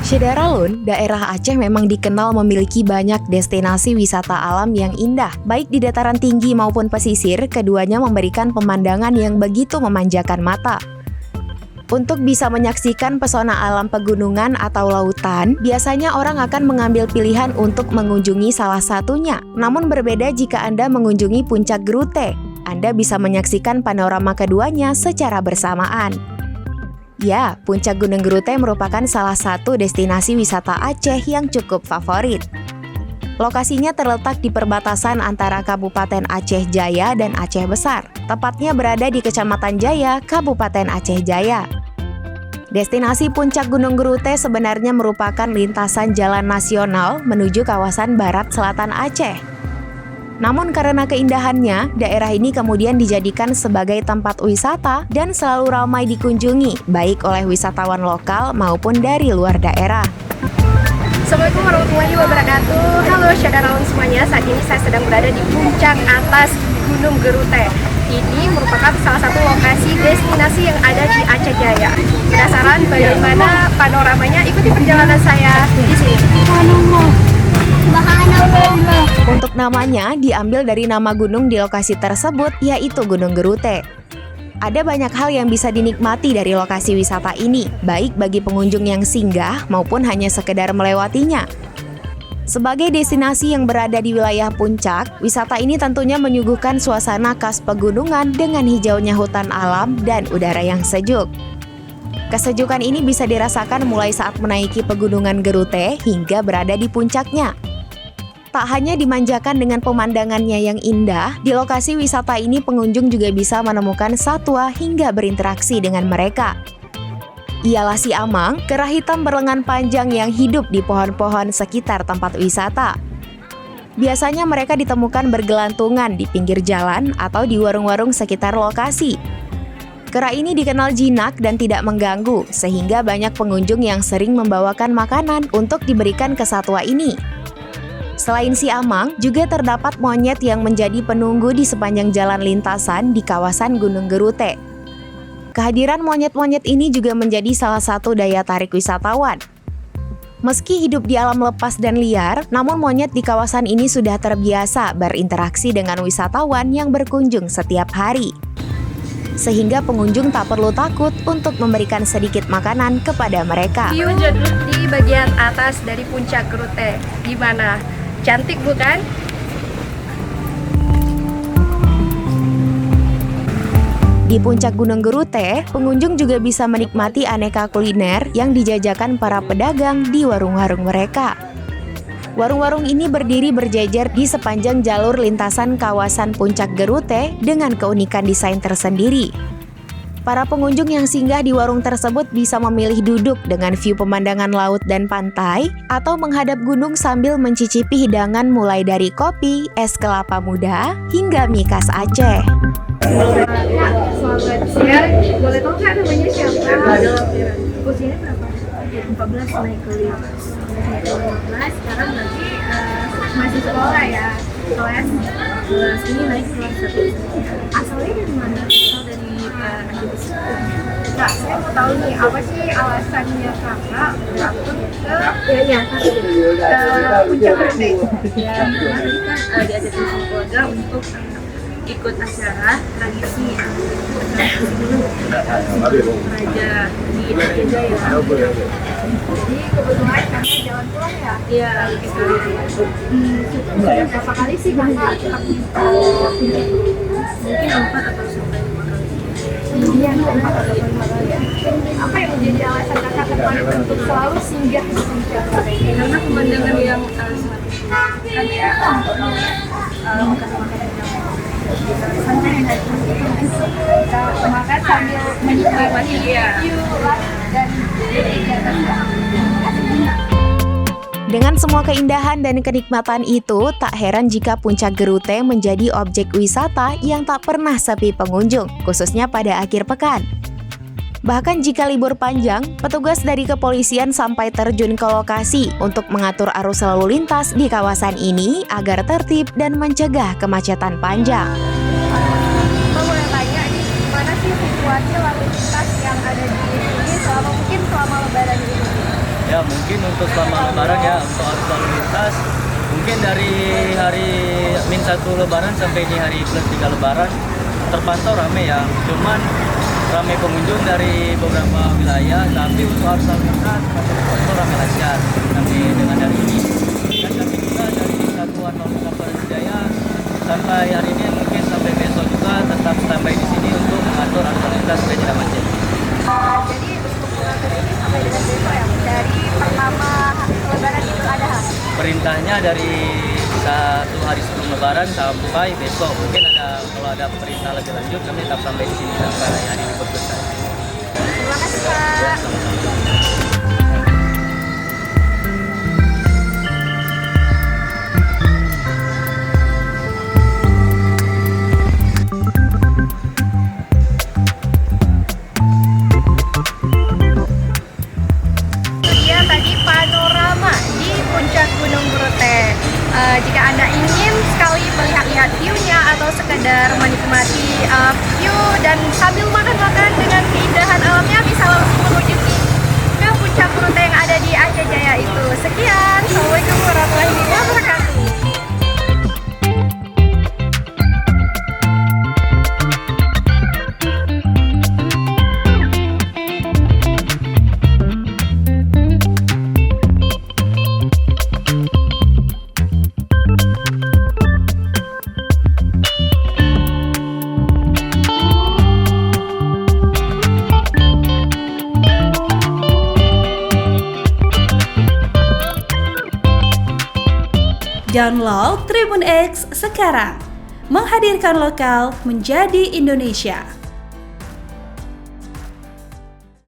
Syederalun, daerah Aceh memang dikenal memiliki banyak destinasi wisata alam yang indah. Baik di dataran tinggi maupun pesisir, keduanya memberikan pemandangan yang begitu memanjakan mata. Untuk bisa menyaksikan pesona alam pegunungan atau lautan, biasanya orang akan mengambil pilihan untuk mengunjungi salah satunya. Namun berbeda jika Anda mengunjungi Puncak Gerute. Anda bisa menyaksikan panorama keduanya secara bersamaan. Ya, Puncak Gunung Gerute merupakan salah satu destinasi wisata Aceh yang cukup favorit. Lokasinya terletak di perbatasan antara Kabupaten Aceh Jaya dan Aceh Besar, tepatnya berada di Kecamatan Jaya, Kabupaten Aceh Jaya. Destinasi Puncak Gunung Gerute sebenarnya merupakan lintasan jalan nasional menuju kawasan barat selatan Aceh. Namun karena keindahannya, daerah ini kemudian dijadikan sebagai tempat wisata dan selalu ramai dikunjungi, baik oleh wisatawan lokal maupun dari luar daerah. Assalamualaikum warahmatullahi wabarakatuh. Halo Syederalun semuanya, saat ini saya sedang berada di puncak atas Gunung Gerute. Ini merupakan salah satu lokasi destinasi yang ada di Aceh Jaya. Penasaran bagaimana panoramanya? Ikuti perjalanan saya di sini. Untuk namanya diambil dari nama gunung di lokasi tersebut, yaitu Gunung Gerute. Ada banyak hal yang bisa dinikmati dari lokasi wisata ini, baik bagi pengunjung yang singgah maupun hanya sekedar melewatinya. Sebagai destinasi yang berada di wilayah puncak, wisata ini tentunya menyuguhkan suasana khas pegunungan dengan hijaunya hutan alam dan udara yang sejuk. Kesejukan ini bisa dirasakan mulai saat menaiki pegunungan Gerute hingga berada di puncaknya. Tak hanya dimanjakan dengan pemandangannya yang indah, di lokasi wisata ini pengunjung juga bisa menemukan satwa hingga berinteraksi dengan mereka. Ialah si amang, kera hitam berlengan panjang yang hidup di pohon-pohon sekitar tempat wisata. Biasanya mereka ditemukan bergelantungan di pinggir jalan atau di warung-warung sekitar lokasi. Kera ini dikenal jinak dan tidak mengganggu, sehingga banyak pengunjung yang sering membawakan makanan untuk diberikan ke satwa ini. Selain si amang, juga terdapat monyet yang menjadi penunggu di sepanjang jalan lintasan di kawasan Gunung Gerute. Kehadiran monyet-monyet ini juga menjadi salah satu daya tarik wisatawan. Meski hidup di alam lepas dan liar, namun monyet di kawasan ini sudah terbiasa berinteraksi dengan wisatawan yang berkunjung setiap hari. Sehingga pengunjung tak perlu takut untuk memberikan sedikit makanan kepada mereka. View di bagian atas dari Puncak Gerute, gimana? Cantik bukan? Di puncak Gunung Gerute, pengunjung juga bisa menikmati aneka kuliner yang dijajakan para pedagang di warung-warung mereka. Warung-warung ini berdiri berjejer di sepanjang jalur lintasan kawasan Puncak Gerute dengan keunikan desain tersendiri. Para pengunjung yang singgah di warung tersebut bisa memilih duduk dengan view pemandangan laut dan pantai atau menghadap gunung sambil mencicipi hidangan mulai dari kopi, es kelapa muda, hingga mie khas Aceh. Selamat siang, boleh tahu nggak namanya siapa? Usianya berapa? 14 naik ke 15, sekarang berarti masih sekolah ya, kelas ini naik kelas 1. Asalnya dari mana? Asal dari Aceh Besar. Kak, saya mau tahu nih, apa sih alasannya kakak berangkat ke Puncak Gerute? Ya, kemarin kan diajak sama keluarga untuk ikut acara tradisi Raja di Aceh Jaya. Jadi kebetulan karena jalan pulang ya? Iya, sudah berapa kali sih kakak? Mungkin 4 atau sampai 5 kali. Iya, 4 atau 5 kali. Apa yang menjadi alasan kakak tertarik untuk selalu singgah di Puncak Gerute? Karena pemandangan yang sangat kan ya, makan-makan yang santai dan kita makan sambil menikmati view dan Dengan semua keindahan dan kenikmatan itu, tak heran jika Puncak Gerute menjadi objek wisata yang tak pernah sepi pengunjung, khususnya pada akhir pekan. Bahkan jika libur panjang, petugas dari kepolisian sampai terjun ke lokasi untuk mengatur arus lalu lintas di kawasan ini agar tertib dan mencegah kemacetan panjang. Mbak boleh tanya, ini gimana sih situasi lalu lintas yang ada di sini selama lebaran ini? Ya mungkin untuk selama lebaran ya, untuk arus lalu lintas mungkin dari hari Min 1 lebaran sampai di hari plus 3 lebaran terpantau ramai ya. Cuman ramai pengunjung dari beberapa wilayah, tapi untuk arus lalu lintas terpantau ramai lancar sampai dengan hari ini. Dan kami juga dari Satuan Lalu Lintas Polres Jaya sampai hari ini mungkin sampai besok juga tetap standby di sini untuk mengatur arus lalu lintas supaya tidak macet. Jadi untuk mengatur ini sampai dengan besok ya, dari pertama lebaran Idul Adha. Perintahnya dari 1 hari sebelum lebaran sampai besok. Mungkin kalau ada perintah lebih lanjut kami tetap sampai di sini sampai hari ini selesai. Terima kasih Pak. Iya tadi panorama di puncak Gunung Gerute. Jika Anda ingin sekali melihat-lihat view-nya atau sekedar menikmati view dan sambil makan-makan dengan keindahan alamnya, bisa langsung menuju ke puncak Gerute yang ada di Aceh Jaya itu. Sekian, Assalamualaikum warahmatullahi wabarakatuh. Download Tribun X sekarang, menghadirkan lokal menjadi Indonesia.